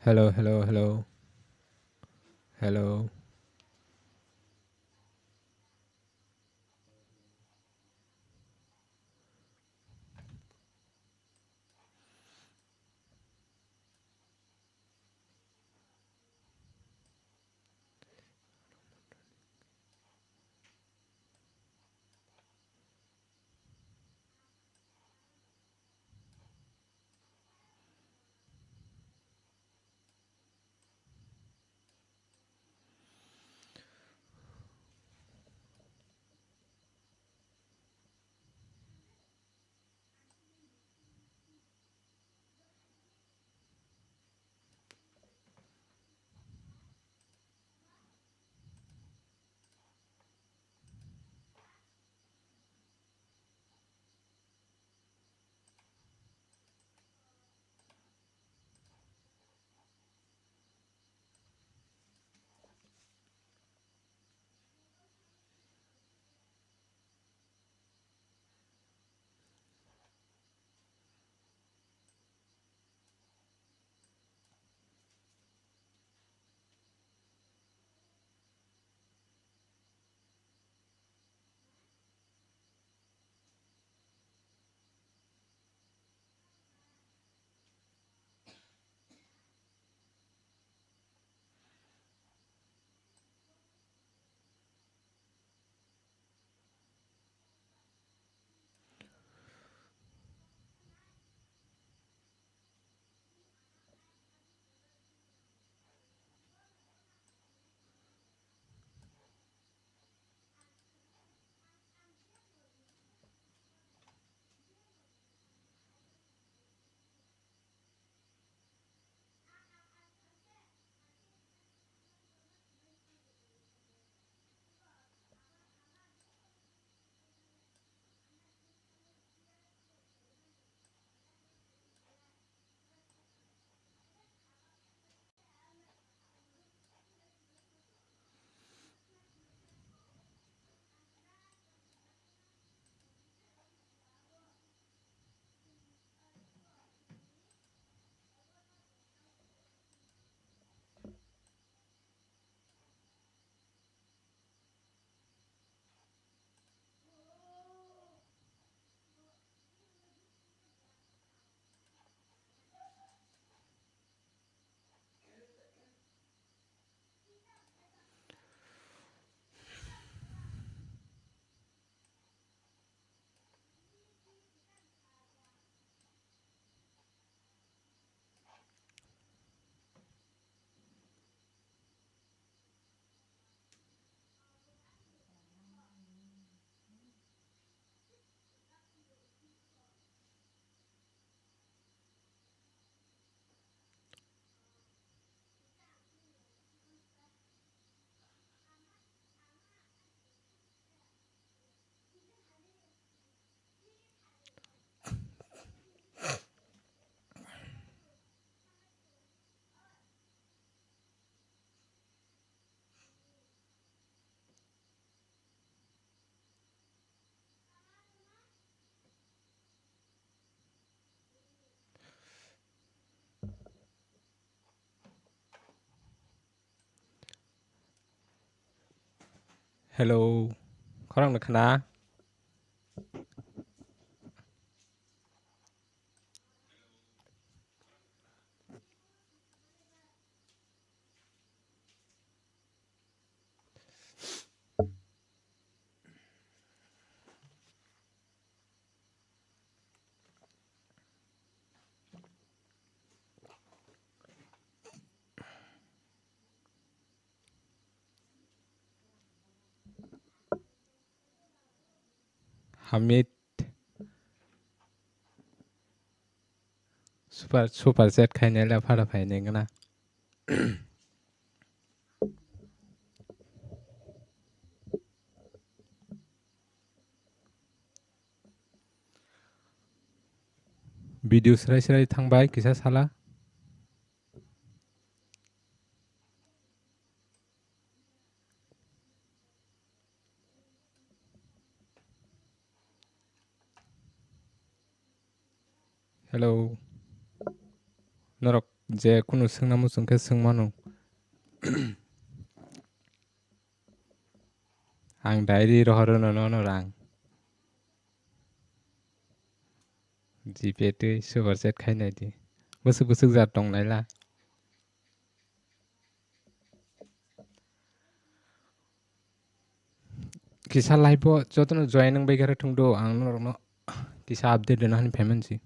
Hello, hello, hello, hello. Hello. Korang nak kena? Hamid. Super set kayaknya lah pada payah kena. Video serai thangbai kisah salah. Hello. Norok. जे कुनु सोंनामु सोंखे सोंमानु आं diary रहरो ननो रां जीपे ते सुपार set खायनाय दि बोसु बोसु जात दं नायला किसा live जतनो joining बैगारे थुंदो आं नरनो किसा अपडेट देना हन पेमेंट सी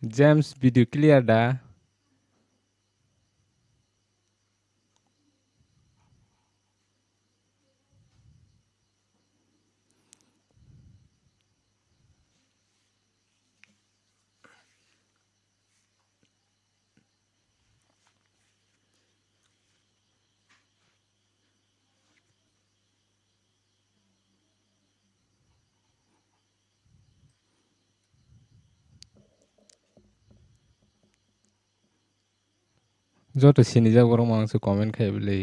James video clear दा जतो सिनि जा गरम आंसो कमेंट खायबले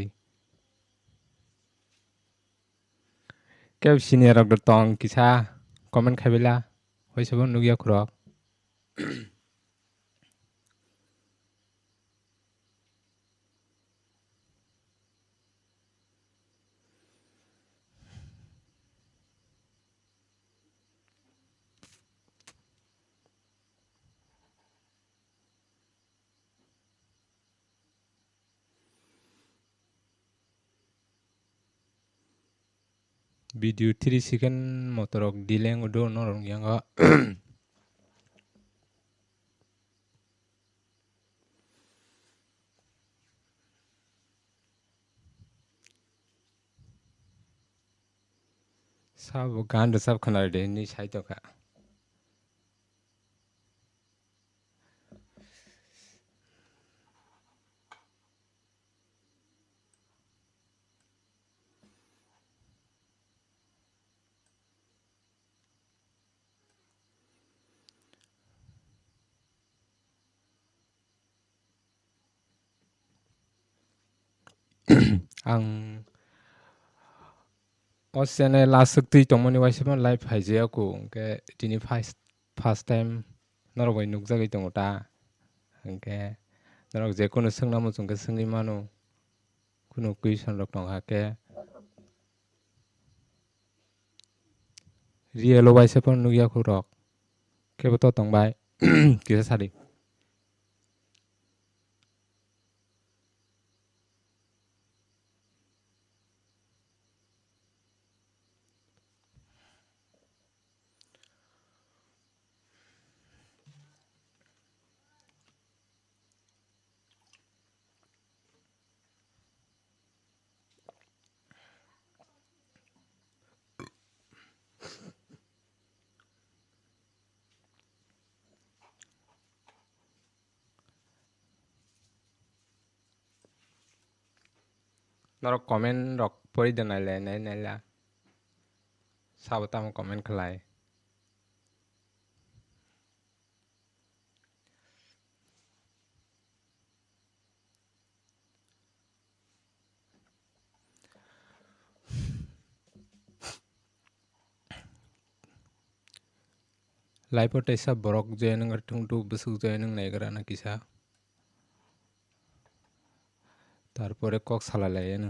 केब सिनि रक तंग किसा comment खायबेला होइसबो नुगिया खुरक video 3 second motorok dileng udo norong yang सब गांड सब खनार दे नि साइतो का आं ओसेने लास्ट सक्ति तंमनि वाइसेबो लाइव हाइजेयाको के दिनि फर्स्ट टाइम नरगय नुक जागै दङ ता के नरग जे कोनो सोंनामु सोंखे सोंनि मानु कुनु क्वेश्चन रक दङ हाके रियलो वाइसेबो नुगिया खुरक केबो तो तंबाय किसा सारि नरक कमेंट रक परि देनायले नायला साबताम कमेंट खलाय लाइव टेसा बरक जयनंग थुंटु बसुक जयनंग नायगरा ना किसा तारपरे कक सालालायनो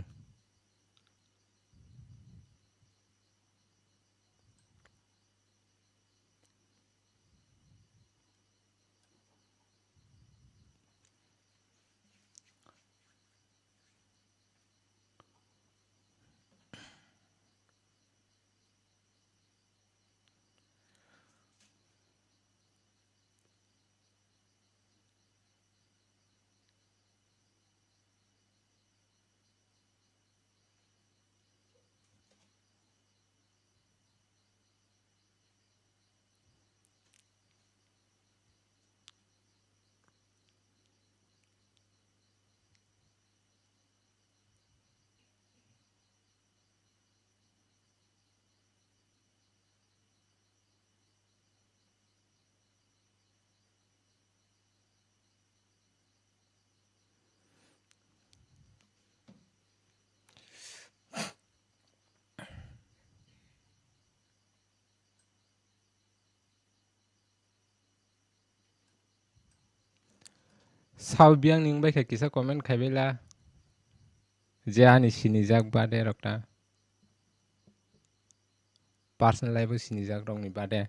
Sao biang ning bai kha kisa comment khaibela je ani sinijak bade rokta personal life sinijak rokni bade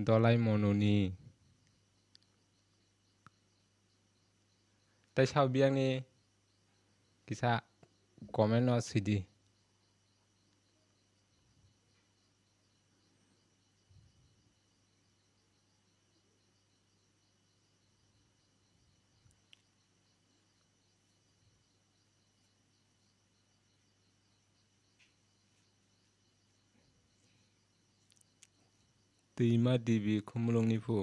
dolai mononi tai sao biang ni kisa comment no sidi Tima dibi khumulung ni phu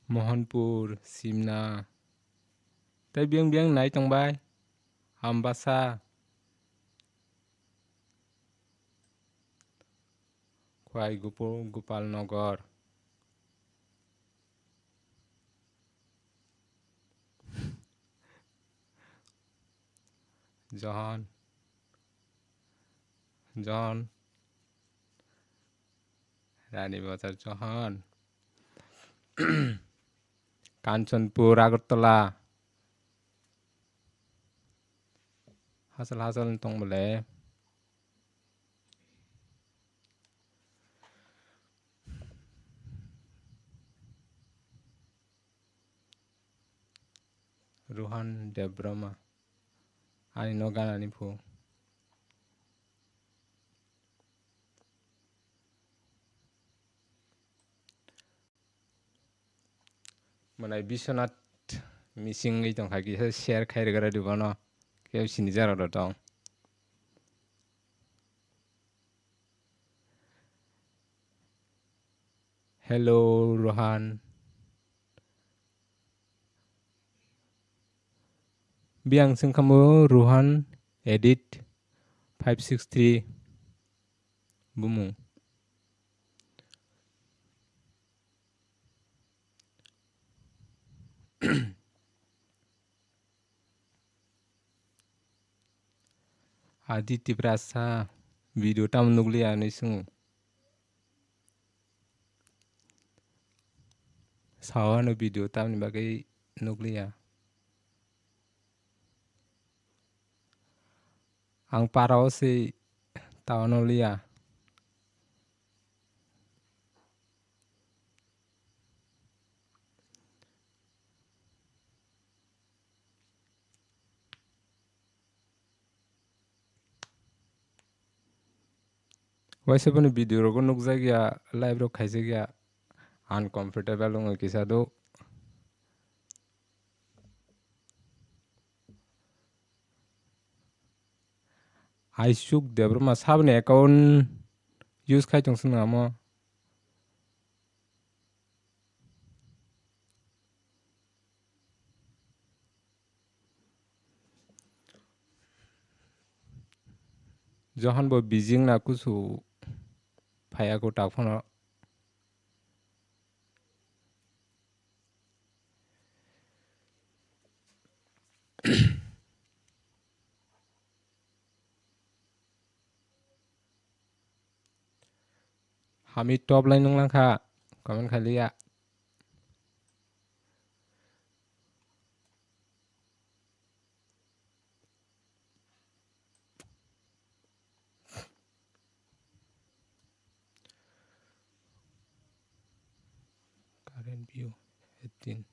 Mohanpur Simna tai biang biang nai tongbai Ambasa Khwai Gopal Nagar John Rani Bazar John Kanchanpur Agartala hasal tong bole Rohan Debrama ani no gana ni phu manai Biswanath missing ngai tong kha kisa share khair gara dibano ke sinijaro dotong Hello Rohan biang singkamu Rohan edit 563 bumung Aditi Prasa video tam nuglia ni sung sawano video tam ni bagai nuglia ang parao si tawano lia waise pani video ro nukja gya live ro khaise gya uncomfortable ong kisa do Aishuk Debrama sabne account use khai tong sung amo Johan bo Beijing na kusu phaya ko takphono hami top line nung lang kha comment khalia view 18.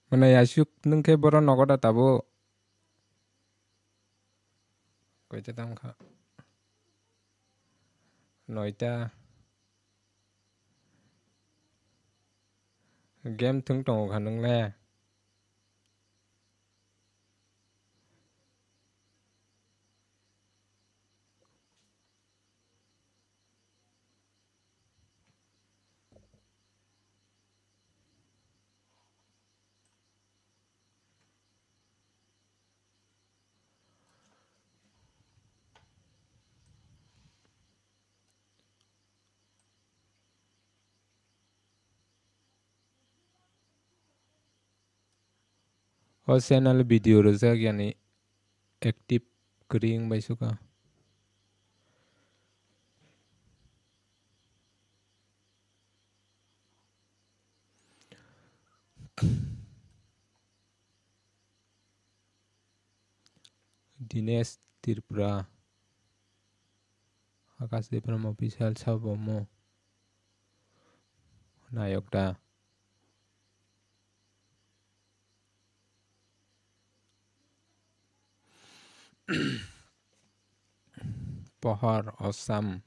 Mana yasuk nungke boron nogoda tabo koite tamka noita game tung tongo kanung le o channel video roja yani active kering bai suka Dinesh Tripura Akash Devaram official sabomo nayok da Pohar Osam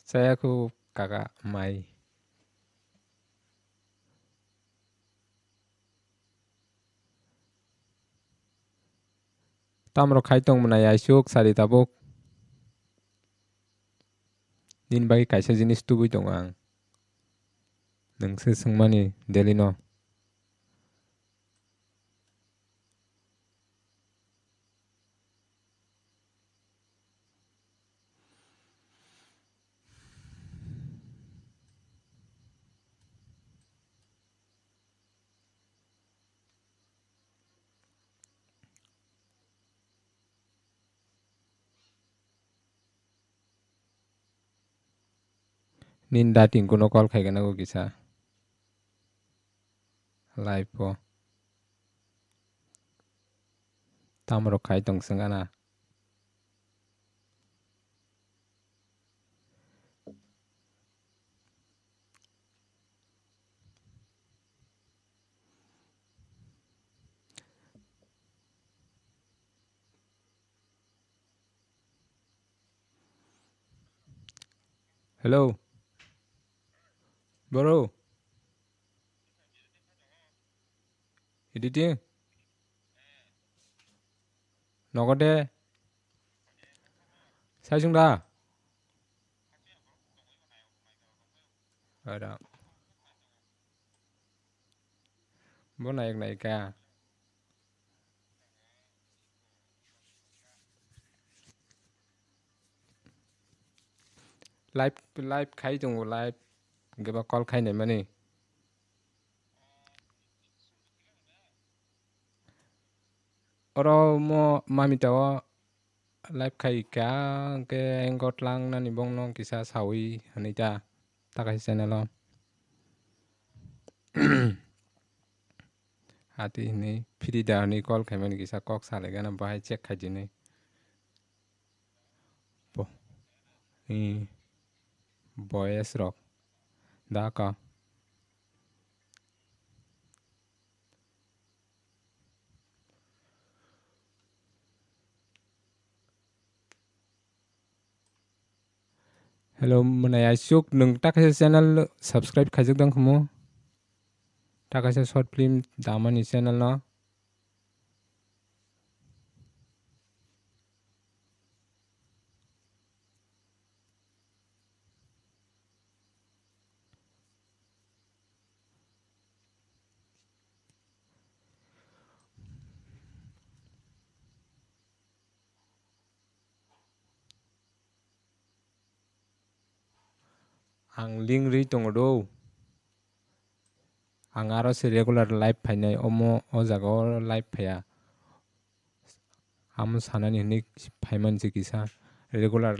saya ku kakak Mai tamro khaitong mana yasuk sari tabuk nin bai kaisa jinis tubui tong ang nungse sungmani daily no nin dating kuno call khaigana ko kisa live po tamro khaitong sangana hello bro editing nogode saijungda ada bo naik naik ka live khai dong live geba call khai nei mani oro mo mami tawo live khai ka ke engot lang na ni bong nong kisa sawi hanita takai channel on hati ni free da ni call khai mani kisa kok sale gana bahai check khai jini bo voice rock da ka hello mana yasuk nung takai channel subscribe khajak dang khumo takai short film damani channel no आं link रि दङ दौ आं आरो से regular live फायनाय अ जागाव live फाया आम सानानि हनै फायमान जिकिसा रेगुलार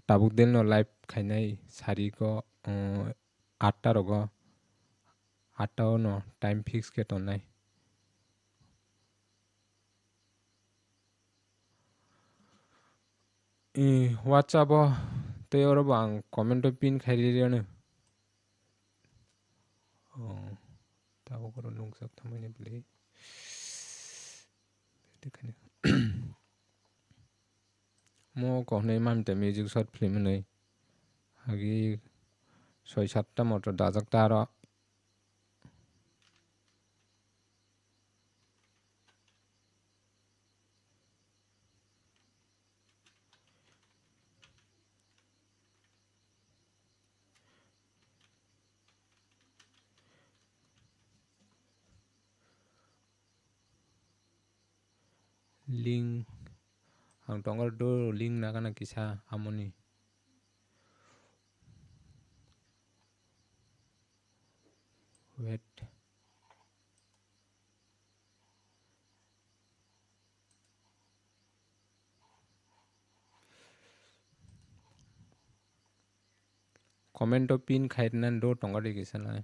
ताबुक देल न लाइभ खायनाय सारिको 8टा रग 8टा न टाइम फिक्स के तन्नाय WhatsApp ते अरब आं कमेन्ट पिन खायरियानो ताबुक करो नंगजाक थामायने बिलै बेखायनो मो कहनै मामते मिउजिक शर्ट फिल्म नै हागि 6-7टा मटर दाजाक तारा लिंक आं तंगर दो लिंक नागाना किसा आमोनी वेट कमेन्ट पिन खायरनान दो तंगर दे किसा ना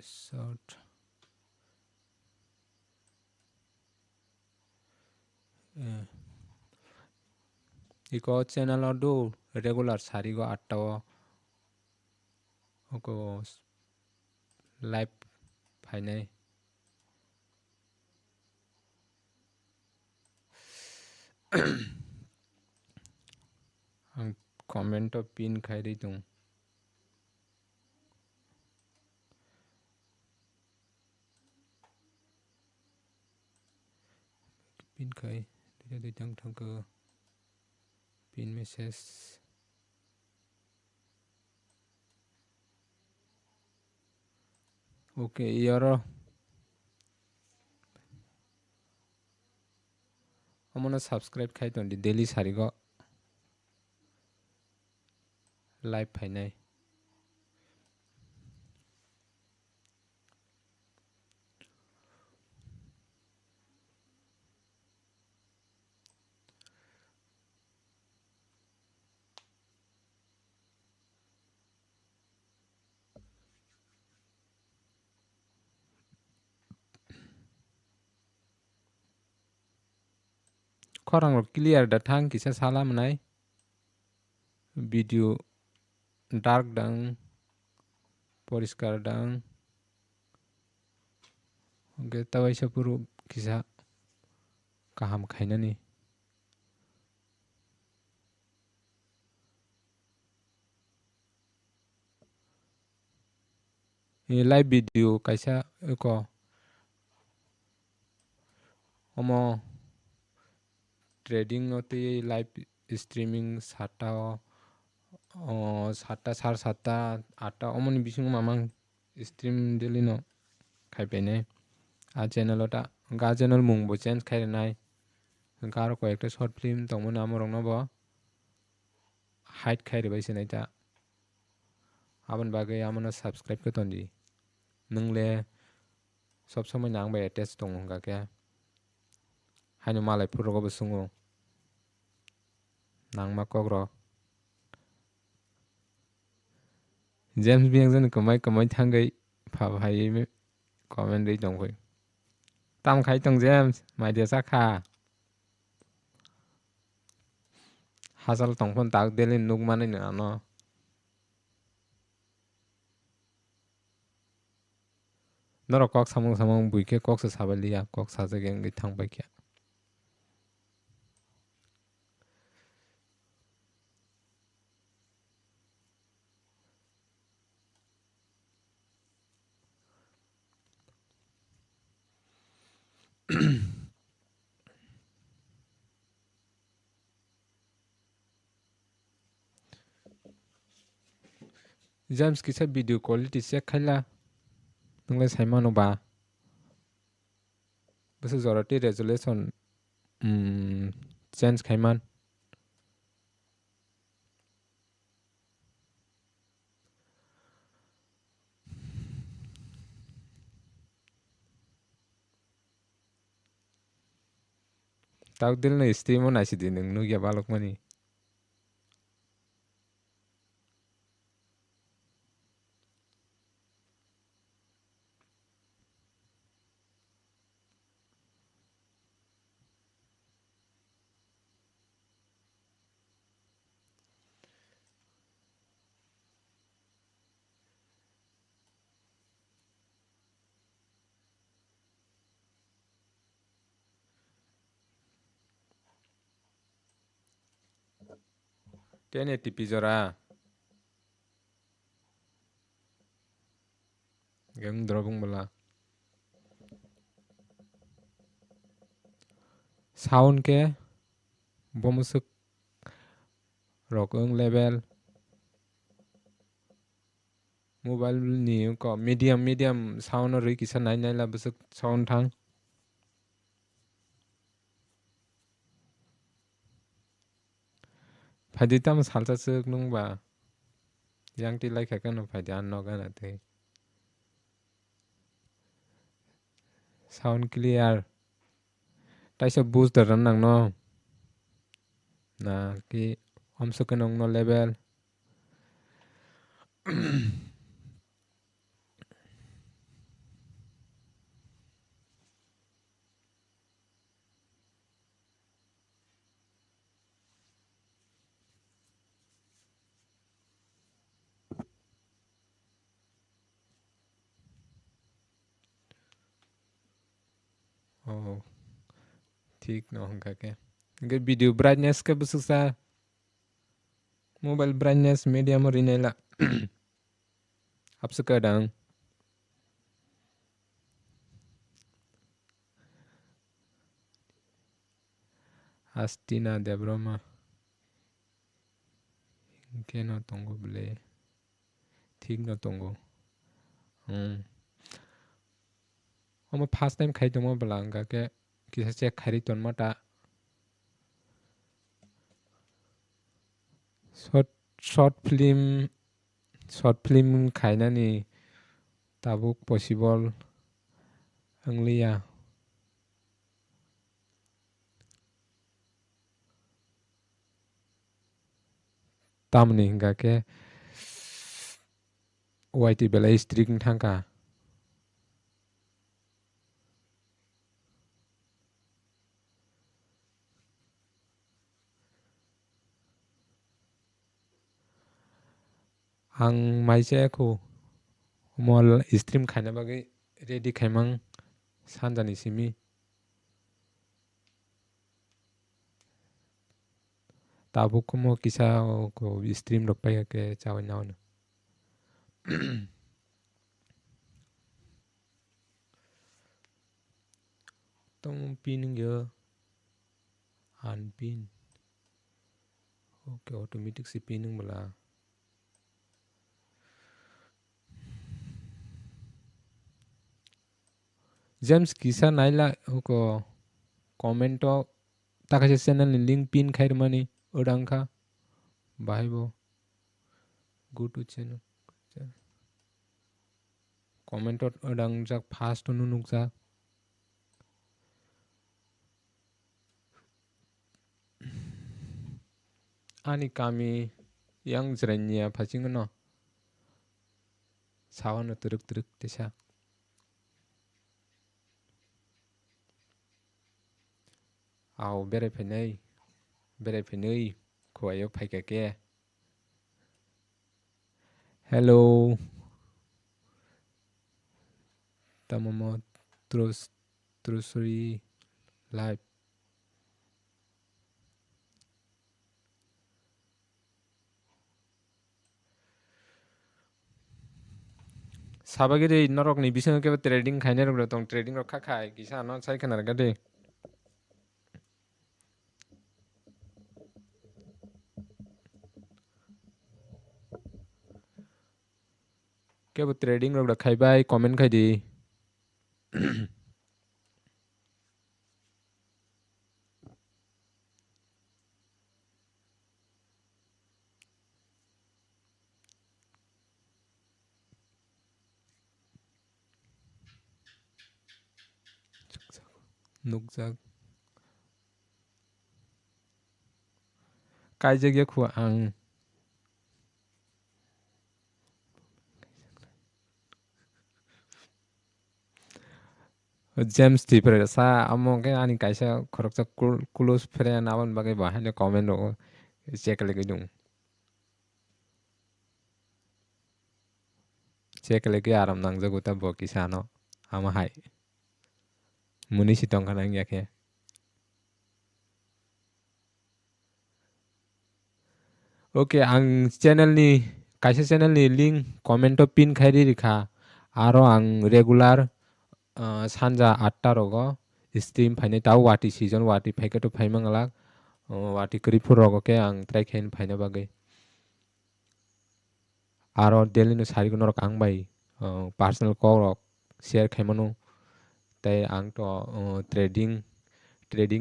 शॉर्ट इको चैनल दो रेगुलर सारिगो 8टा ओको लाइभ फायनाय आं कमेन्ट पिन खायरि दं पिन खाय दैथां थांखो पिन मेसेज ओके यारो अमना सब्सक्राइब खायतन दि डेली सारिगो लाइभ फायनाय खरांग क्लियर दा थां किसा साला मनाय भिडिअ डार्क दां परिष्कार दां ओके तवाइसा पुरु किसा kaham खायनानि ये लाइव भिडिअ कैसा एको अमो ट्रेडिंग नोते लाइव स्ट्रीमिंग 7टा 7टा 7:30 8टा अमोनि बिसिंग मामां स्ट्रीम डेली न खायपेने आ चैनल ता गा चैनल मुंगबो चेंज खायनाय गारो को एक शॉर्ट फिल्म तंगमो नाम रंगनबो हाइड खायरे बायसे नायता आबन बागै आमना सब्सक्राइब के तंदी नंगले सब समय नांबाय अटैच दं होगा क्या हानो मालाय पुरगबो सुङो नांमा कग्र जेम्स बियांजन कमाय कमाय थांगै फाहायै में कमेन्ट दै दंफै ताम खाय तं जेम्स माइदिया साखा हासल तंफन ताक देले नुक माने न नर कक सामंग सामंग बुइके कक से साबलिया कक साजे गेंगे थांबाय क्या James kisa video quality check khaila nunglai saimano ba basa jorati resolution change khaiman tau dil na stream on aisi din nung ya balok mani ten ATP jora gang drobung bala sound ke bomusuk rokong level mobile ni ko medium sound ri kisa nai la busuk sound thang phadi tam salsa suk nung ba yang ti lai kha kan phadi an no gan ate sound clear taisa boost the ran nang no na ki om sukanong no level oh ठीक न होगा के अगर video brightness के बुसुसा mobile brightness medium रिनेला अब sekadang Astina Debroma के न तंगो बले ठीक न तंगो हम फर्स्ट टाइम खाइ दमो बलांगा के किसे चेक खारि तन मटा short film खाइना नि tabuk possible anglia tamni hinga ke YT belai strict thangka ang maise ko mol stream खाना बागै ready खाइमां सानजानि Simi tabuk ko mo kisa ko stream rok pa ke chaw naw na tong pin ge unpin okay automatic si pinning bala James kisa naila ko comment to takase channel ni link pin khair mani odangkha baibo go to channel comment odang jak fast nunuk jak ani kami yang jranya phaching no sawan turuk tesa au bere phenei khoyo phaika ke hello tamamo trusuri live sabagiri norok ni bisang ke trading khaine rok tong trading rok kha khai kisa no sai khanar ga de Cái bộ trading rồi được khai bay comment khai đi. Nục giặc. Cái giặc giặc của ang. James di perasa amo cái anh cái sao khorok sa kulos pere nawan bagai bahan ya comment ro check lagi dung check lagi aram nang jago ta bo kisano ama hai muni sitong kanang ya ke okay ang channel ni kaisa channel ni link comment to pin khairi rikha aro ang regular sanja 8ta rogo stream phaine tau wati season wati phaike to phaimangala wati kripur rogo ke ang try khain phaina bagai aro daily no sari ko norok ang bai personal call rok share khaimano tai ang to trading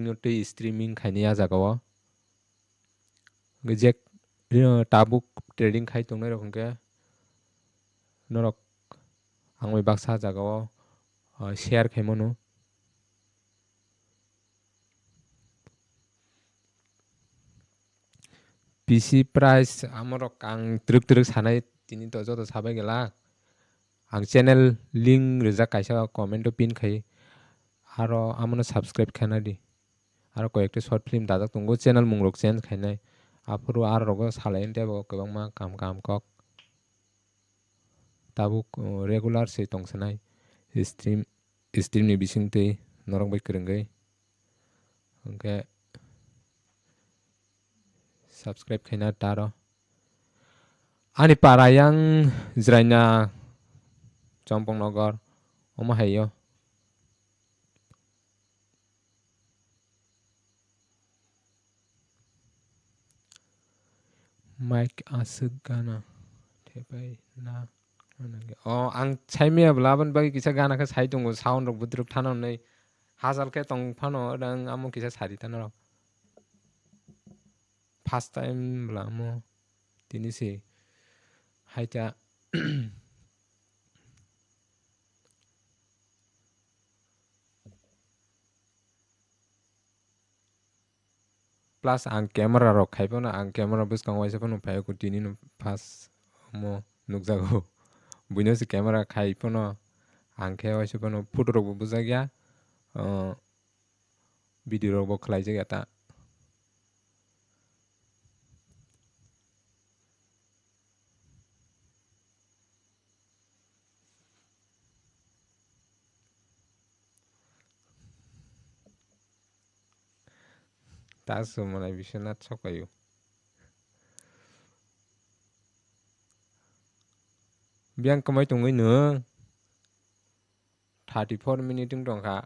no to streaming khaini ya jagao gejek tabuk trading khai tongnai rok ke norok ang bai baksa jagao share khaimano PC price amorok ang truk sanai tini to joto sabai gela ang channel link rijak kaisa comment to pin khai aro amono subscribe khaina di aro koyekta short film dajak tongo channel mungrok change khainai apuru aro rogo salain tebo kwbangma kam kok tabuk regular se tongsanai stream ni bisingtwi norok bai kwrwngwi hingke subscribe khaina taro ani para yang jraina Chompong Nogor oma hayo Mike asuk gana thepai na oh ang chaimia blaban bagi kisa gana ka sai tongo sound rok budruk thano nei hazal ke tong phano dang amo kisa sari thano first time blamo tini se haita plus ang camera rok khaipona ang camera bus kang waisa pano phayo ko tini no pas mo nukjago buino se camera khaipono ang khe waisa pano photo rok bujagya video rok bo khlai jagya ta taso mana bisana chokayo biang kamai tongoi no 34 minute dong kha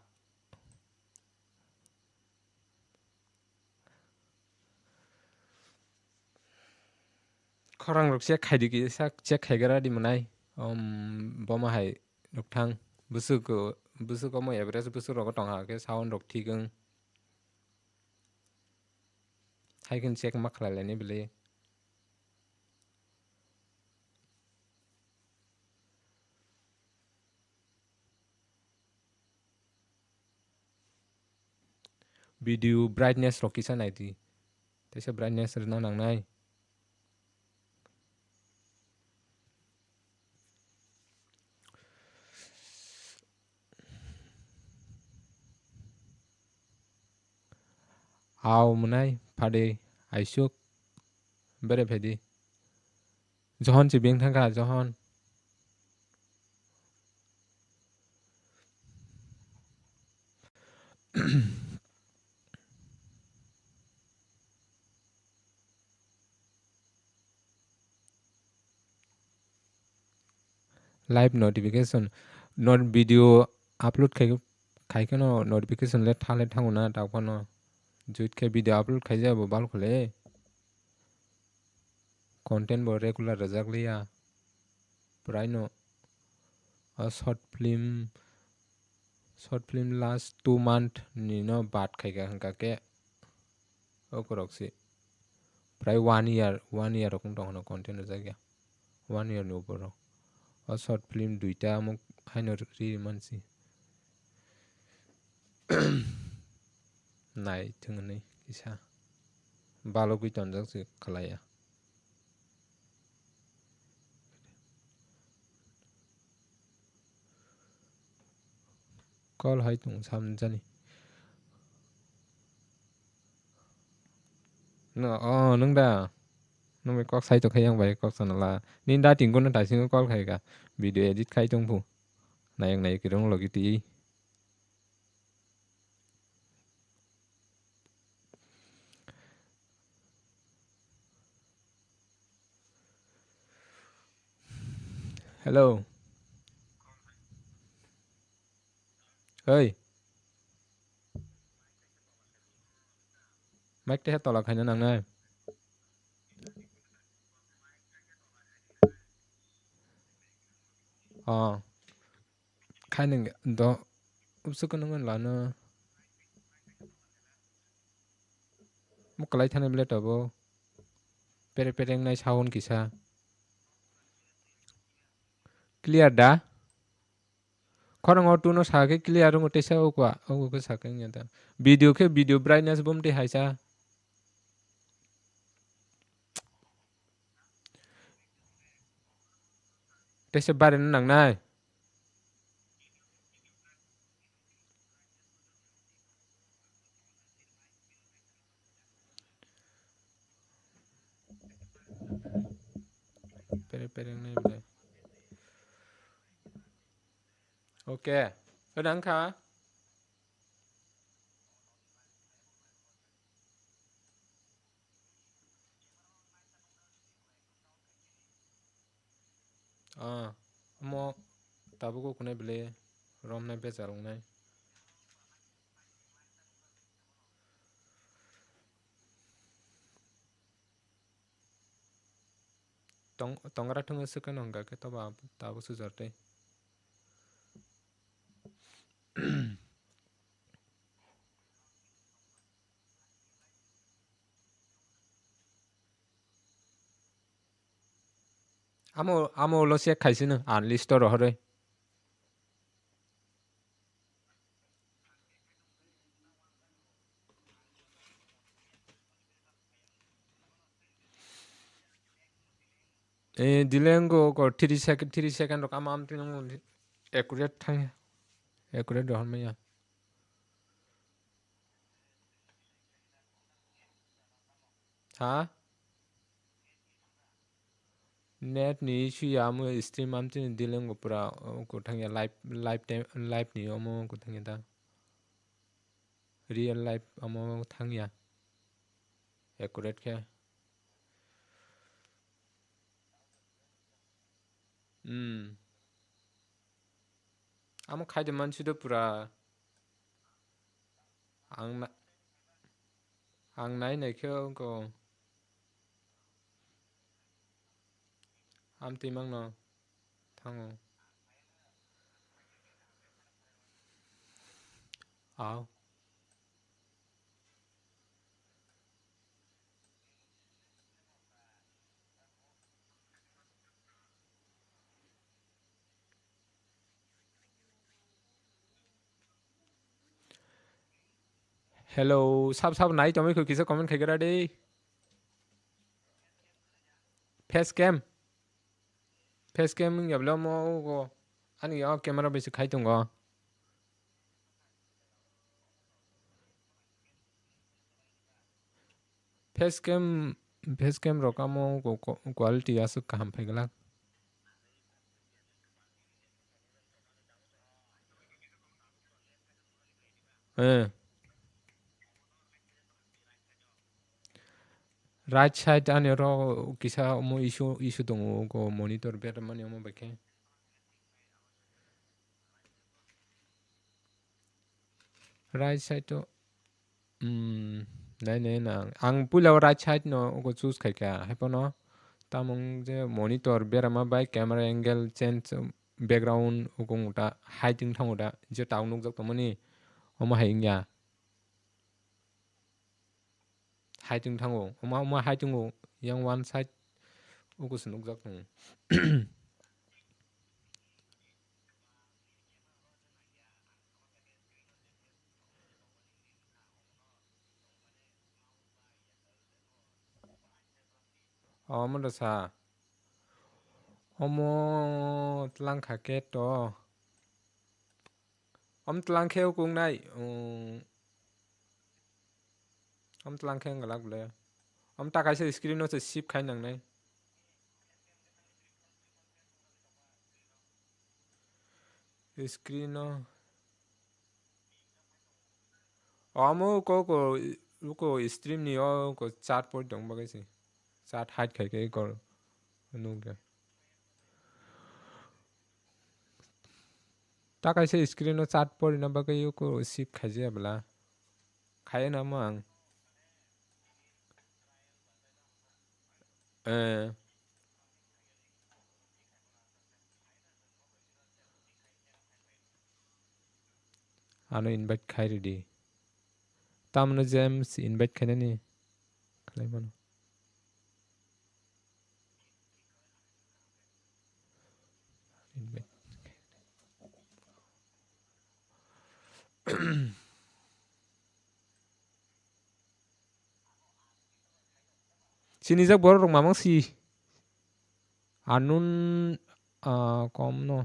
khorang rok check khaidi ki sak check khaigara di manai boma hai nokthang busu ko mo average busu rok tong ha ke sound rok thigeng haiken check ma khlai ni bele video brightness rok kisa nai di tesa brightness rna nang nai aw munai phade aisuk bere phedi johon chi beng thangka johon live notification not video upload khai kano notification le thale thanguna takpano juit ke video upload khai jabo bal khole content bo regular rajak liya praino short film last 2 month ni no bat khaiga hangka ke okoroksi prai 1 year rokong dong no content jagya 1 year no boro short film duita amuk haino ri mansi nai thungnai kisa balogui tonjak se khalaya call hai tung samjani no nung da nung me kok sai to khayang bai kok sanala nin da ting gon ta sing call khai ka video edit khai tung phu nayang nai kirong logi ti hello ơi mic te to la khai nang nai khai nang do upsuk nang la na mukalai thane bele tabo pere pereng nai sound kisa clear da khorang auto no sake clear ngo te sa okwa ogo ko sake ngata video brightness bom te haisa te se bare nang nai pere pereng nai bele okay adang kha mo tabu ko kunai bele rom nai be charong nai tongara thung se kan hanga ke taba tabu su jarte amo lo se khaisi na an list ro hore dilengo ko 3 second ro kamam tin accurate thang accurate ro me ya ha net ni su ya mo stream am tin dilengo pura ko thang ya live ni omo ko thang ya da real life amo thang ya accurate ke amo khai de man su do pura ang nai nai kyo ko am ti mang no thango aw hello sab nai to me ko kisa comment khai gara de face cam yablo mo ko ani yo camera be se khai tung go face cam ro ka mo ko quality asu kam phai gala right side ani ro kisa mo issue dong ko monitor ber mani mo beke right side to nai na ang pula right side no ko choose khai ka hai no tamong je monitor ber ma by camera angle change background ugong ta hiding thang da je taw nuk jak tomani oma haing ya hiding thang oma hiding yang one side ugus nuk jak tong oma da sa omo tlang kha ke to tlang kheo kung nai tlang kheng galak le ta kai se screen no se ship khai nang nai screen no omo ko stream ni ko chat por dong ba kai se chat hide khai ke ko nu ke ta kai se screen no chat por na ba kai ko ship khai je bla khai na mang ano invite khai ready tamno James invite khai ni khlai mano invite sini jak bor rong mamang si anun kom no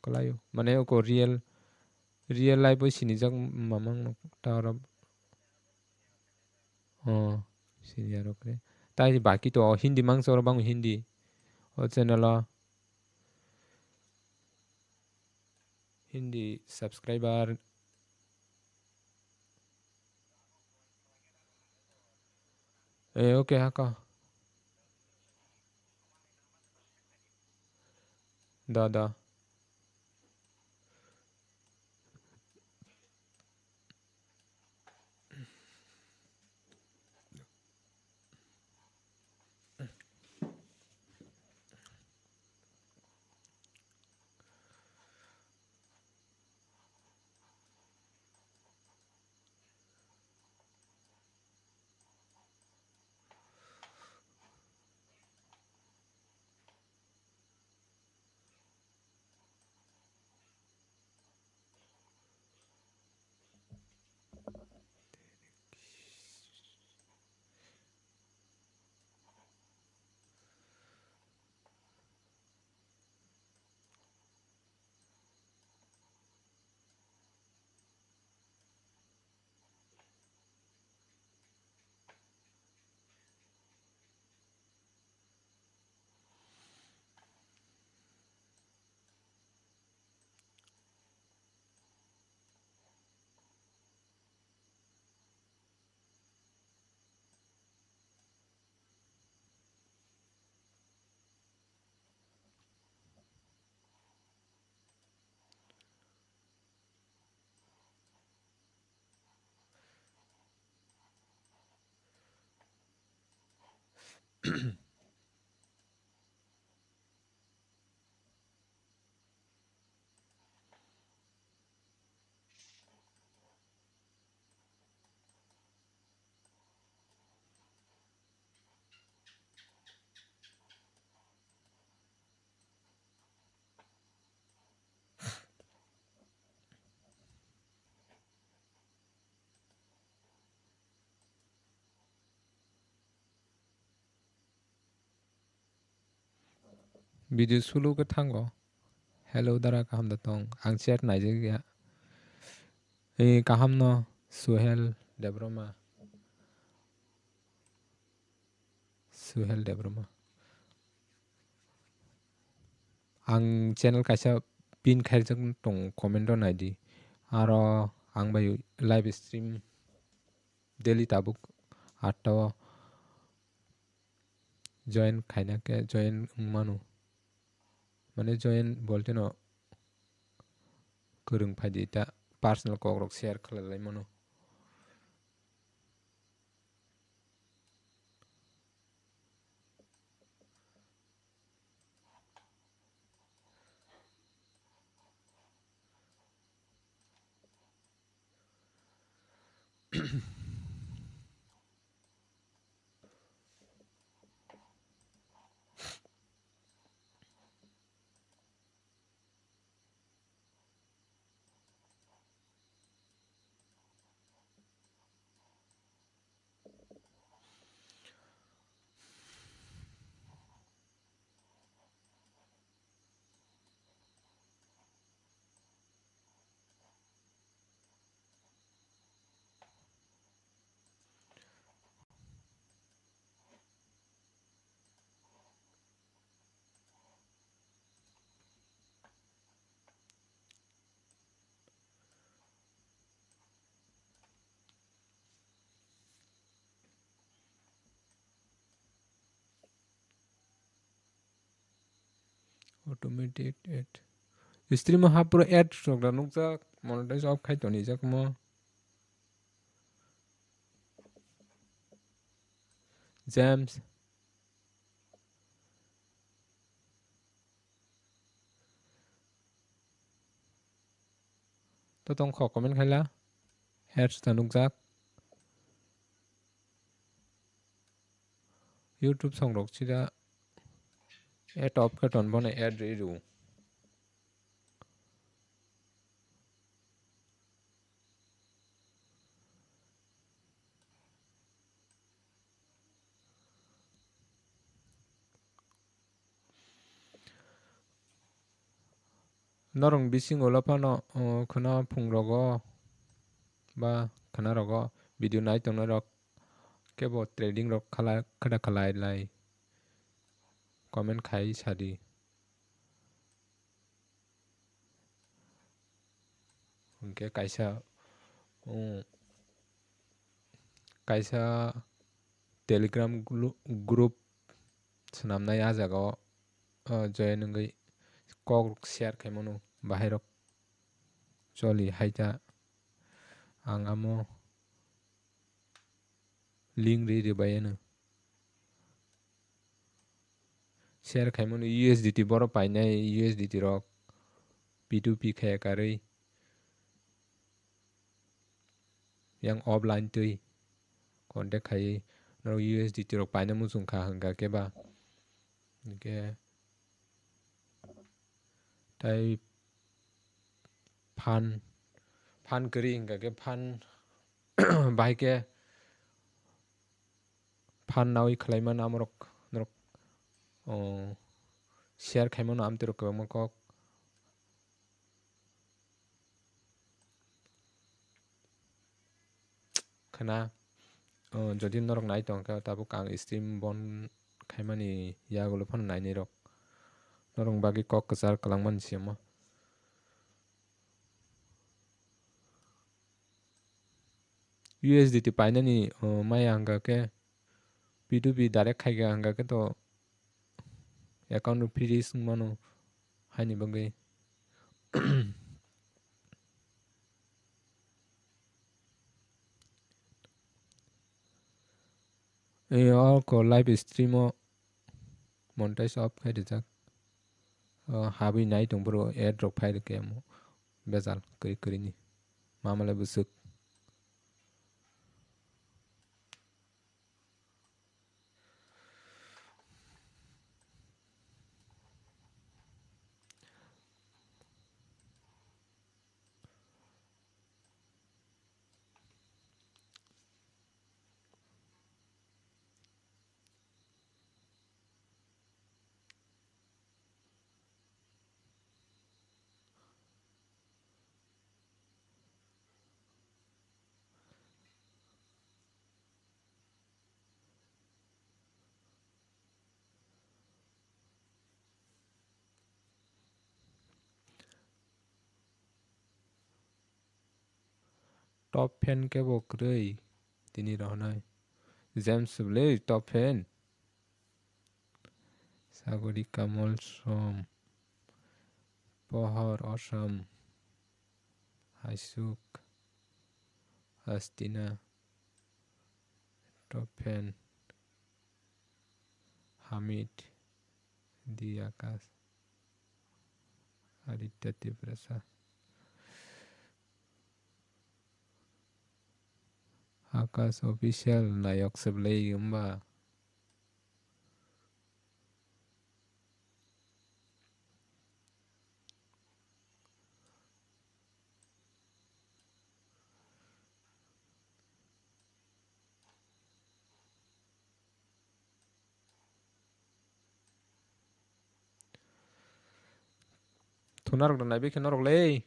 kalayo mane ko real life sini jak mamang no ta sini aro kre tai baki to hindi mang sor bang hindi o channel hindi subscriber okay haka da video sulu ke thango hello dara kaham da tong ang chat nai je ya kaham no suhel debroma ang channel kaisa pin khai jak tong comment on id aro ang bai live stream daily tabuk 8 join খাইনা কে join manu মানে join bolte no kurung phadi ta personal kogrok share khalalai mano automated ad stream hapro ad sogra nukjak monetize off khai toni jakmo James to tong kho comment khaila ads ta nukjak YouTube songrok chida ad off kha ton bone ad ru norong bising olapano khana phungrogo ba khana rogo video nai tongna rok kebo trading rok khala khada khalai lai comment khai sadi unke kaisa telegram group snamnai ajago join ngai kok share khaimano bahairok choli haita ang amo link re bayano share khaimano USDT boro painai USDT rok P2P khaya karei yang offline tui contact khai no USDT rok paina musung kha hanga keba ke tai fan kari hingga ke fan bai ke fan nawi khlaiman amrok norok share khaimano amterok kwbangma kok khana যদি norok nai tongka tabo kang stream bon khaimani yagulo phano naini rok norong bagi kok kachar kalangman siamo USDT painani maya hanga ke P2P direct khaiga hanga ke to account freeze mano haini bagai ko live stream o monetize off khai rijak habi nai tongbro ad rok phai ke amo bezal kri krini mamala busuk top fan ke bo krei tini rohnai James ble top fan Sagori Kamal Som Pohor Osam Hasuk Hastina top fan Hamid Diakas Aditya Tibrasa Akash official nayok seblay gamba. Thunarok dan nabi kenorok lay.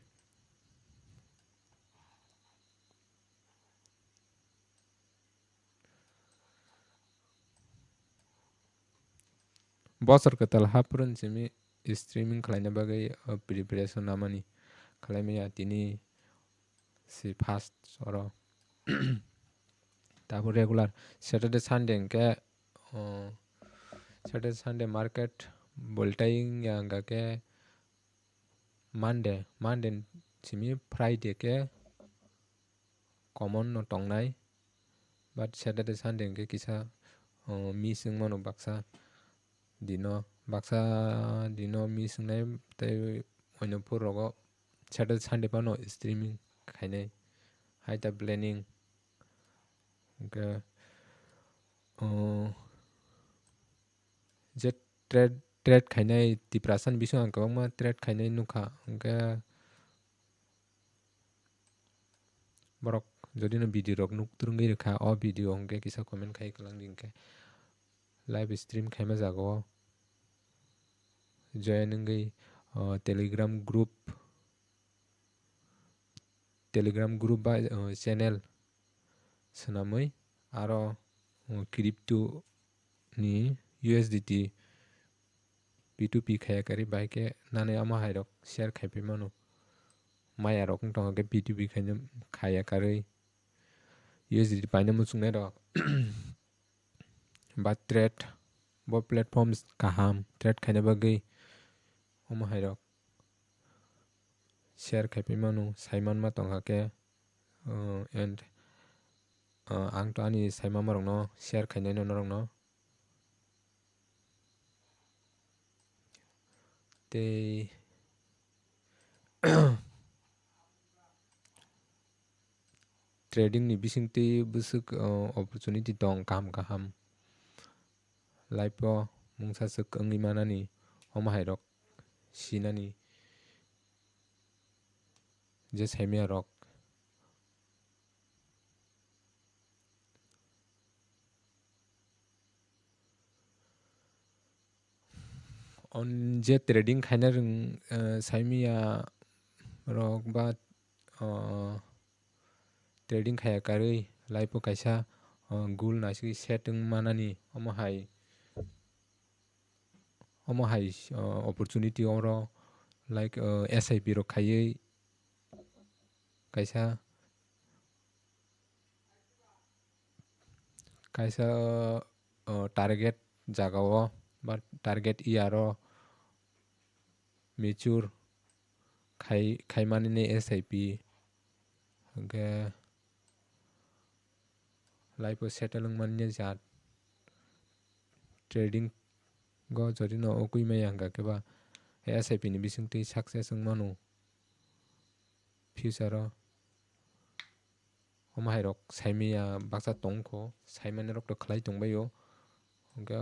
Bosor ketal hapurun simi streaming kalaina bagai preparation namani kalaimaya tini si fast soro tapo regular Saturday Sunday ke Saturday Sunday market boltai yang ke Monday simi Friday ke common no tongnai but Saturday Sunday ke kisa mi sing mano baksa dino mi singnai tai oino purrogo Saturday Sunday pano streaming khainai haita planning ke je trade khainai tiprasan biso ang kabangma trade khainai nukha ke borok jodi no video rok nuk turungi rekha o video hongke kisa comment khai kalang dingke live stream khaima jago join ngai telegram group ba channel sanamai aro crypto ni USDT P2P khaya kari baike nane ama hairok share khaipe mano maya rok tonga ke P2P khaya kari USDT paina muchungnai rok ba trade bo platforms kaham trade khaina bagai ama hairok share khaipe mano saiman ma tonga ke and ang to ani saima marok no share khainai no norok no tei trading ni bisingtwi busuk opportunity tong kaham life o mungsa suk wngwi manani oma hairok sinani je saimia rok on je trading khaina rung saimia rok ba trading khaya karui life o kaisa gul nasik setting manani omo hai opportunity oro like SIP rok khayui kaisa target jagao ba target year o mature khaimani ni SIP hingke life o settle mani jat trading go jodi no okui maya hingka keba SIP ni bisingtwi success wngmano future o oma hairok saimia baksa tongkho saimani rok to khlai tongbai o hingke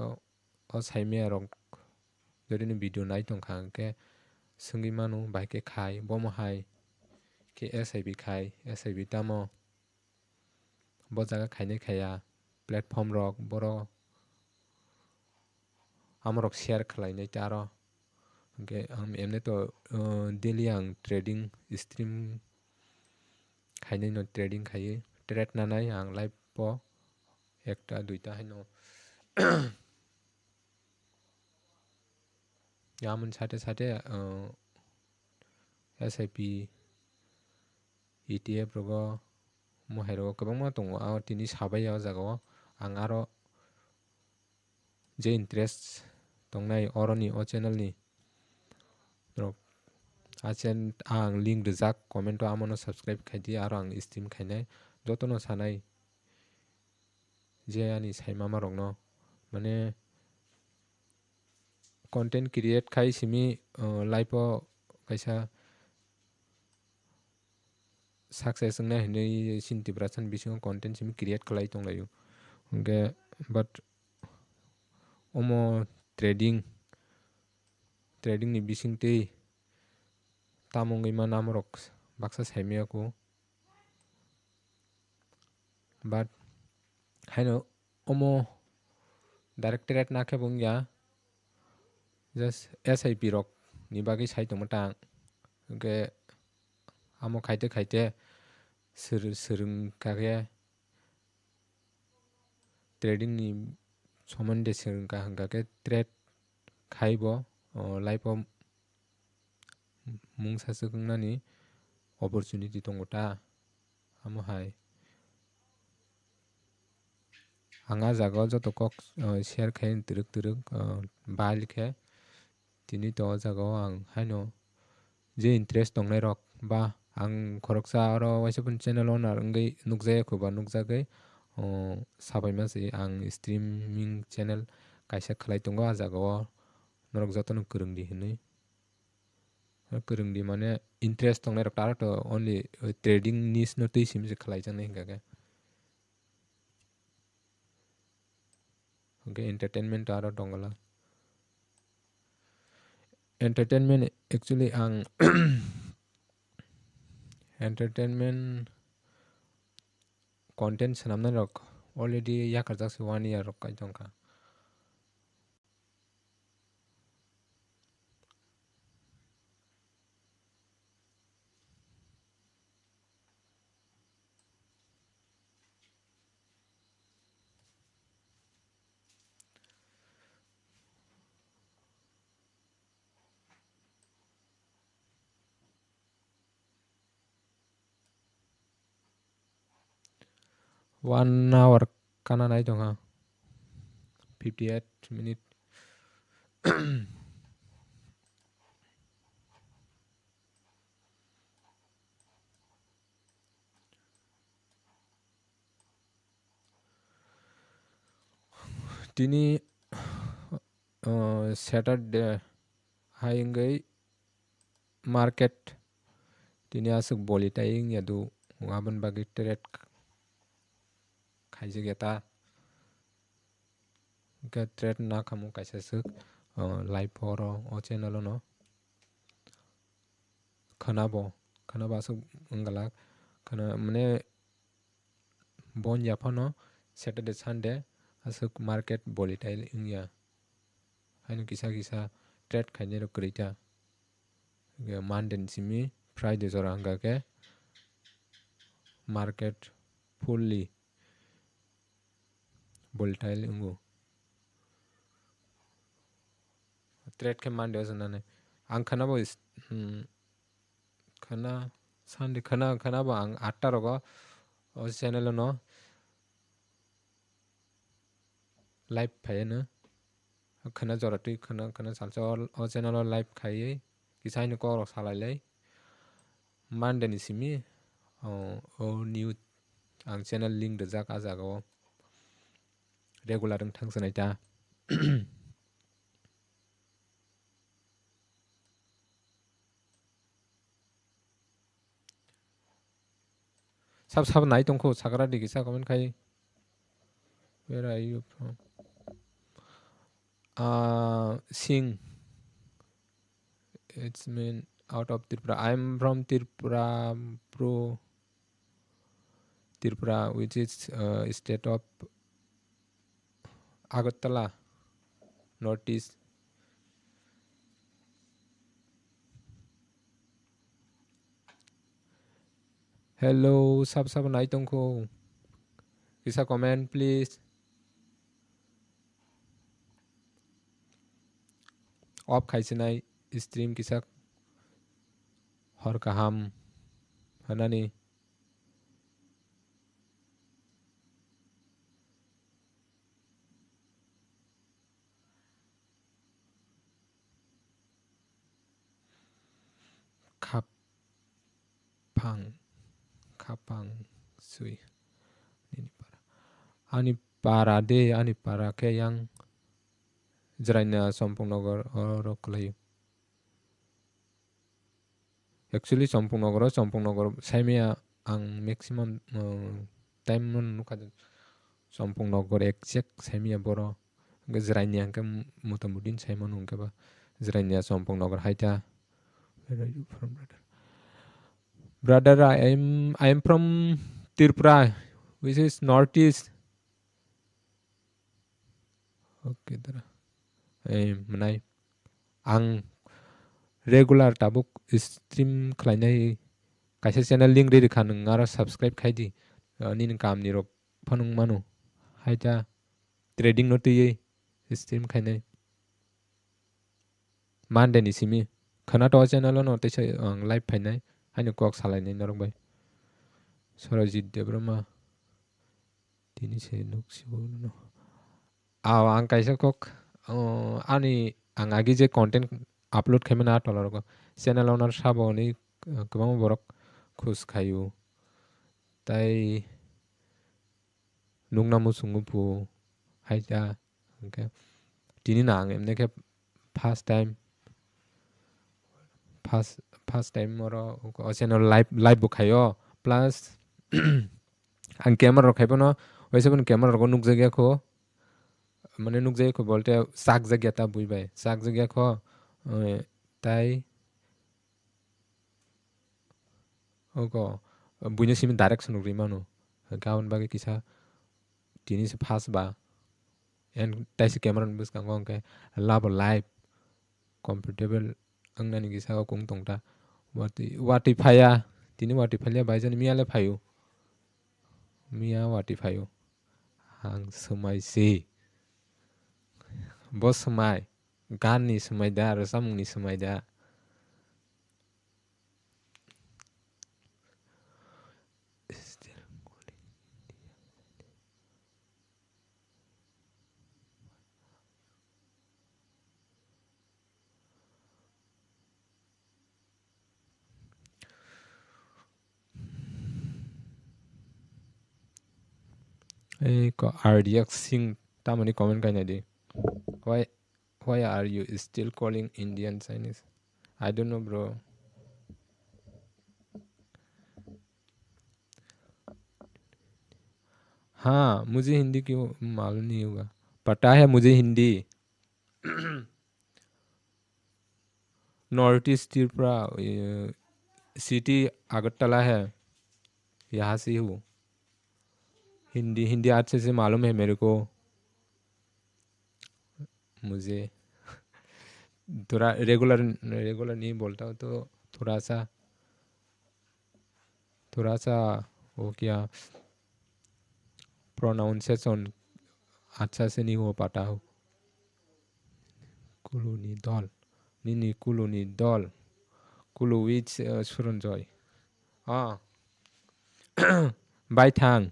o saimia rok jodi ni video nai tongkha hingke sungui mano bai ke khai bomo hai ke SIP khai SIP tamo bo jaga khainai khaya platform rok boro amrok share khlainai taro hingke emne to daily ang trading stream khainai no trading khaiui trade nanai ang live po ekta duita haino yamun sate SIP ETF rogo mohai rogo kwbangma tongo tini sabai o jagao ang aro je interest tongnai oroni o channel ni rok ang link rijak comment o amono subscribe khaidi aro ang stream khainai jotono sanai je ani saimama rok no mane content create khai simi live o kaisa success na hinai sinti brasan bisingo content simi create khalai tonglayo hingke but omo trading ni bisingtwi tamungui ma namrok baksa saimaya ko but haino omo direct trade na khe bungya just SIP rok ni bagui sai tongmo tang hingke amo khaite swrwngkakhe trading ni somonde swrwngka hingka khe trade khaibo life o mung saswknani opportunity tongo ta amo hai ang jaga o joto kok share khai twrwk bali khe tini to o jaga o ang haino je interest tongnai rok ba ang khoroksa oro waisapun channel owner wngwi nukjaya ba nukjagwi sabaima se ang streaming channel kaisa khlai tongo a jaga o norok jotono kwrwngdi hinui kwrwngdi mane interest tongnai rok tara to only trading niche no twi simse khlaijaknai hingka khe entertainment aro tongala entertainment actually ang entertainment content swnamnai rok already yakarjakse 1 year rok kai tongkha 1 hour kana nai tongha 58 minute tini Saturday hai wngwi market tini aswk boli tai wngya du aboni bagui trade khaijak ta hingke trade na khamung kaisa swk live oro o channel o no khwnabo aswk wngala mane bonja phano Saturday Sunday aswk market boli tai wngya haino kisa trade khainai rok kwrwita Monday ni simi Friday jora hingka khe market fully volatile wngwo trade khe Monday o jwngnai ang khwnabo Sunday khwnabo ang 8 ta rogo o channel o no live phaiyano khwna jora twi khwna salsa o channel o live khaiwi kisa haino korok salailai Monday ni simi o new ang channel link rijak a jaga o regular wngthang chwnai ta sab nai tongkho sagradi kisa comment khai where are you from sing it's mean out of Tripura I'm from Tripura which is state of Agartala Northeast hello sab nai tongkho kisa comment please off khaisinai stream kisa hor kaham hanani khapang sui ani para khe yang jraina Champongnogar oro klai actually Champongnogar saimaya ang maximum time mon nukado sompong nogor exact saimia boro gajrainya ke mutamudin saimon ungke ba jrainya sompong nogor haita. Where are you from, brother? Brother, I am from Tripura, which is northeast. Okay, dara. Menai ang regular tabuk stream khlainai kaisa channel link ready khanung aro subscribe khaidi nin kam ni rok phanung manu haita trading no tui stream khainai mande ni simi khana to channel no te live phainai haino kok salainai norok bai Sorajit Debrama tini se nuk sibo no ang kaisa kok ani ang agi je content upload khaimena tolor ko channel owner sabo ni kwbang borok khus khayu tai nungna musungu pu haita okay tini na ang emne ke first time moro channel live bu khayo plus ang camera rokhaibon oisabon camera rok nukjagya ko মানে nukjagya ko bolte sak jagya ta buibai sak jagya ko tai oko buine simi direction ugri manu gaun bage kisa tini se fast ba en tai se camera bus kangong ke labo live comfortable angnani kisa ko kung tongta wati phaya tini wati phalia baijan miale phayu mia wati phayu hang semai si bos semai gan ni semai da ro samung ni semai da ko RDX sing tamani comment kaina di why are you still calling Indian Chinese? I don't know, bro. हाँ मुझे हिंदी क्यों मालूम नहीं होगा पता है मुझे Hindi north east Tripura city Agartala है यहाँ से हूँ हिंदी हिंदी अच्छे से मालूम है मेरे को मुझे थोड़ा रेगुलर नहीं बोलता हूँ तो थोड़ा सा वो क्या प्रोनाउंसिएशन अच्छा से नहीं हो पाता हो कुलूनी दल निनी कुलूनी दल कुलू विच सुरंजय हाँ बाइथांग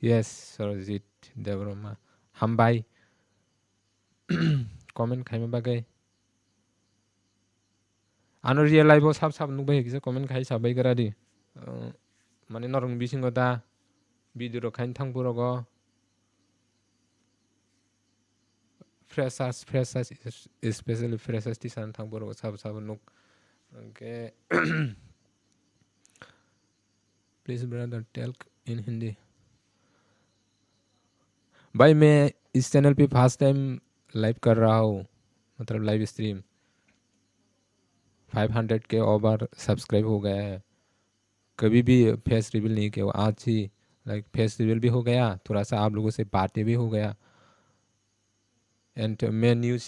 yes Sarojit Devroma hambai comment खाइमा बागै आनो रियल लाइफ साब नुबाय किसे comment खाइ साबाय गरादि माने नरं बिसिंग दा भिडिअ खाइन थांबुरग freshers especially freshers ti san थांबुरग साब नुक okay please brother tell in Hindi भाई मैं इस चैनल पे फर्स्ट टाइम लाइव कर रहा हूँ मतलब लाइव स्ट्रीम 500 के ओवर सब्सक्राइब हो गया है कभी भी फेस रिवील नहीं किया आज ही लाइक फेस रिवील भी हो गया थोड़ा सा आप लोगों से बातें भी हो गया एंड मैं न्यूज़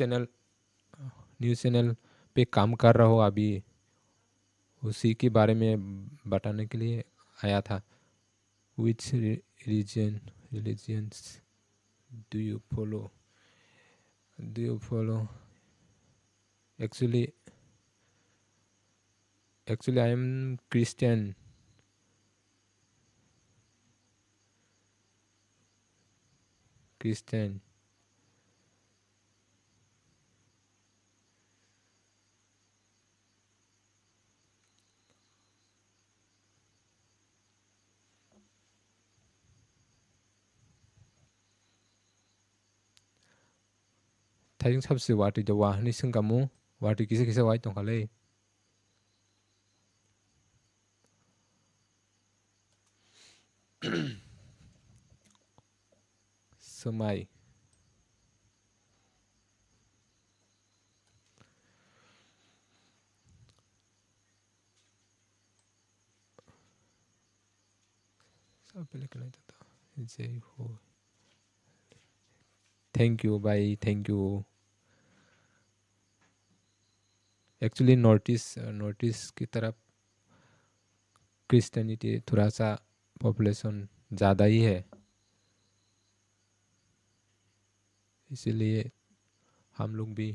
चैनल पे काम कर रहा हूँ अभी उसी के बारे में बताने के लिए आया था which religions do you follow actually I am Christian थाइजों साबसे वाटी द वाहनी संगामु वाटी किसे किसे वाई तंखाले समाय सब पहले कहना था जय हो थैंक यू भाई thank you actually north east की तरफ क्रिश्चियनिटी थोड़ा सा पॉपुलेशन ज़्यादा ही है इसीलिए हम लोग भी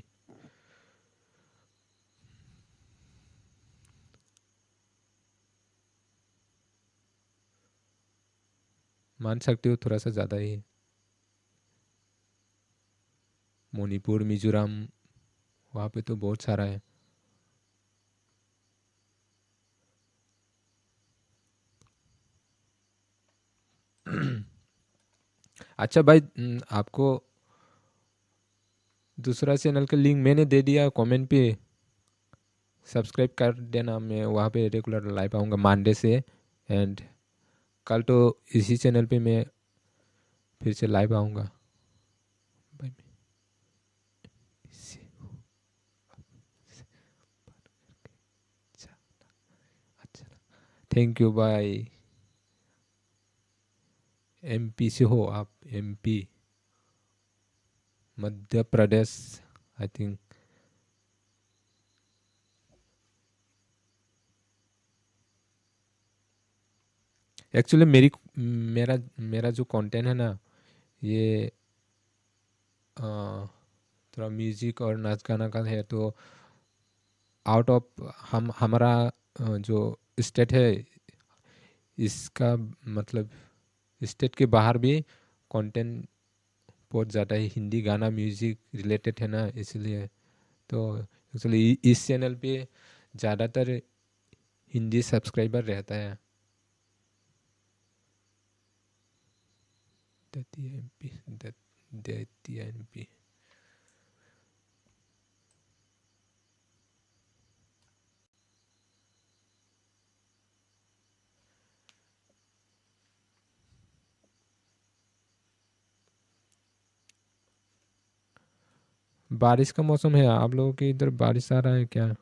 मान सकते हो थोड़ा सा ज़्यादा ही है मणिपुर मिजोरम वहाँ पे तो बहुत सारा है अच्छा भाई आपको दूसरा चैनल का लिंक मैंने दे दिया कमेंट पे सब्सक्राइब कर देना मैं वहाँ पे रेगुलर लाइव आऊँगा मंडे से एंड कल तो इसी चैनल पे मैं फिर से लाइव आऊँगा भाई अच्छा थैंक यू भाई एमपी से हो आप MP Madhya Pradesh I think actually मेरा मेरा जो कंटेंट है ना ये थोड़ा म्यूजिक और नाच गाना का है तो आउट ऑफ हमारा जो स्टेट है इसका मतलब स्टेट के बाहर भी कंटेंट बहुत ज़्यादा है हिंदी गाना म्यूजिक रिलेटेड है ना इसलिए तो एक्चुअली इस चैनल पे ज़्यादातर हिंदी सब्सक्राइबर रहता है दतिया एमपी बारिश का मौसम है आप लोगों के इधर बारिश आ रहा है क्या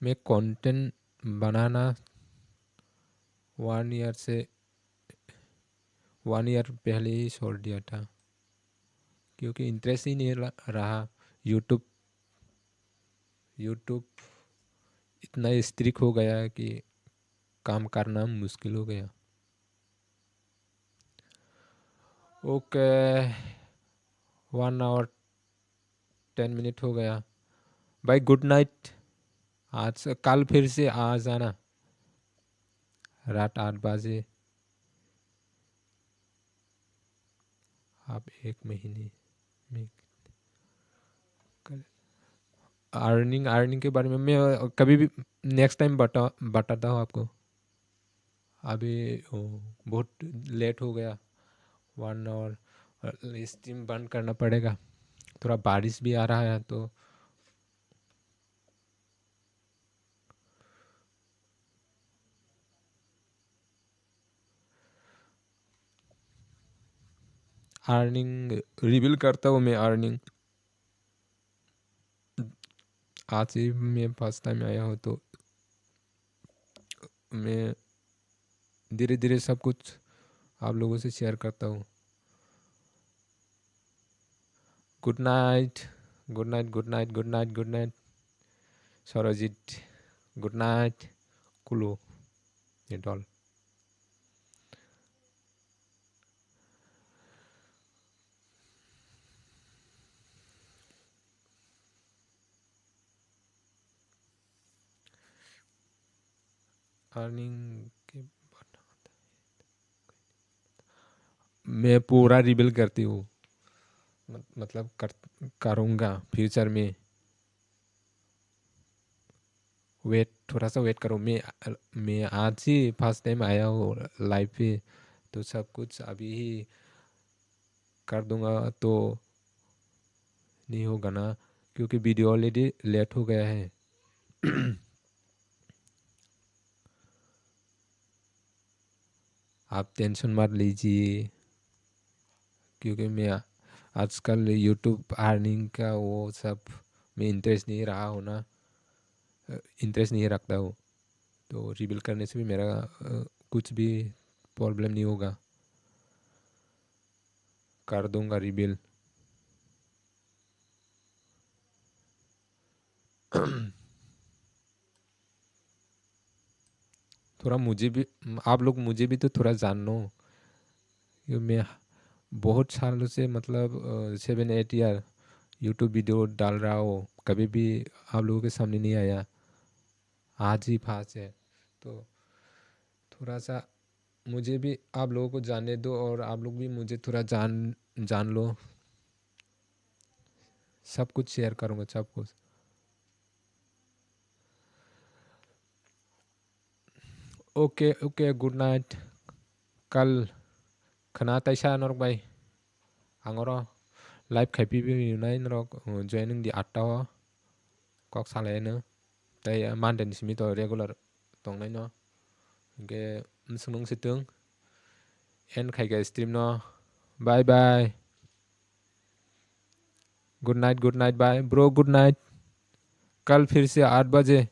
मैं कंटेंट बनाना 1 ईयर से 1 ईयर पहले ही छोड़ दिया था क्योंकि इंटरेस्ट ही नहीं रहा यूट्यूब यूट्यूब इतना स्ट्रिक्ट हो गया है कि काम करना मुश्किल हो गया ओके 1 आवर 10 मिनट हो गया भाई गुड नाइट आज कल फिर से आ जाना रात 8 बजे आप 1 महीने में अर्निंग के बारे में मैं कभी भी नेक्स्ट टाइम बताता हूँ आपको अभी बहुत लेट हो गया 1 आवर स्ट्रीम बंद करना पड़ेगा थोड़ा बारिश भी आ रहा है तो अर्निंग रिवील करता हूँ मैं अर्निंग आज ही मैं फर्स्ट टाइम आया हूँ तो मैं धीरे धीरे सब कुछ आप लोगों से शेयर करता हूँ good night good night good night good night good night Sourajit good night कुलो ये डॉल अर्निंग के मैं पूरा रिबिल्ड करती हूँ, मतलब करूँगा फ्यूचर में। वेट, थोड़ा सा वेट करो। मैं आज ही फर्स्ट टाइम आया हूँ लाइव पे, तो सब कुछ अभी ही कर दूंगा तो नहीं होगा ना, क्योंकि वीडियो ऑलरेडी लेट हो गया है। आप टेंशन मत लीजिए, क्योंकि मैं आजकल यूट्यूब अर्निंग का वो सब में इंटरेस्ट नहीं रहा हूँ ना, इंटरेस्ट नहीं रखता हूँ। तो रिबिल करने से भी मेरा कुछ भी प्रॉब्लम नहीं होगा, कर दूंगा रिबिल। थोड़ा मुझे भी, आप लोग मुझे भी तो थोड़ा जान लो, क्योंकि मैं बहुत सालों से मतलब 7-8 ईयर यूट्यूब वीडियो डाल रहा हूँ, कभी भी आप लोगों के सामने नहीं आया, आज ही फास्ट है। तो थोड़ा सा मुझे भी आप लोगों को जानने दो, और आप लोग भी मुझे थोड़ा जान जान लो। सब कुछ शेयर करूँगा, सब कुछ। Okay okay, good night. कल खना तैसा नरक बाई आंगरो लाइव खाइपी भी नुनाय नरक जॉइनिंग दी 8 कक सालायनो तै मानदेन सिमी तो रेगुलर तंनाय न के सुनुं सितुं एन खाइगा स्ट्रीम न। Bye bye, good night bye bro, good night. कल फिर से 8 बजे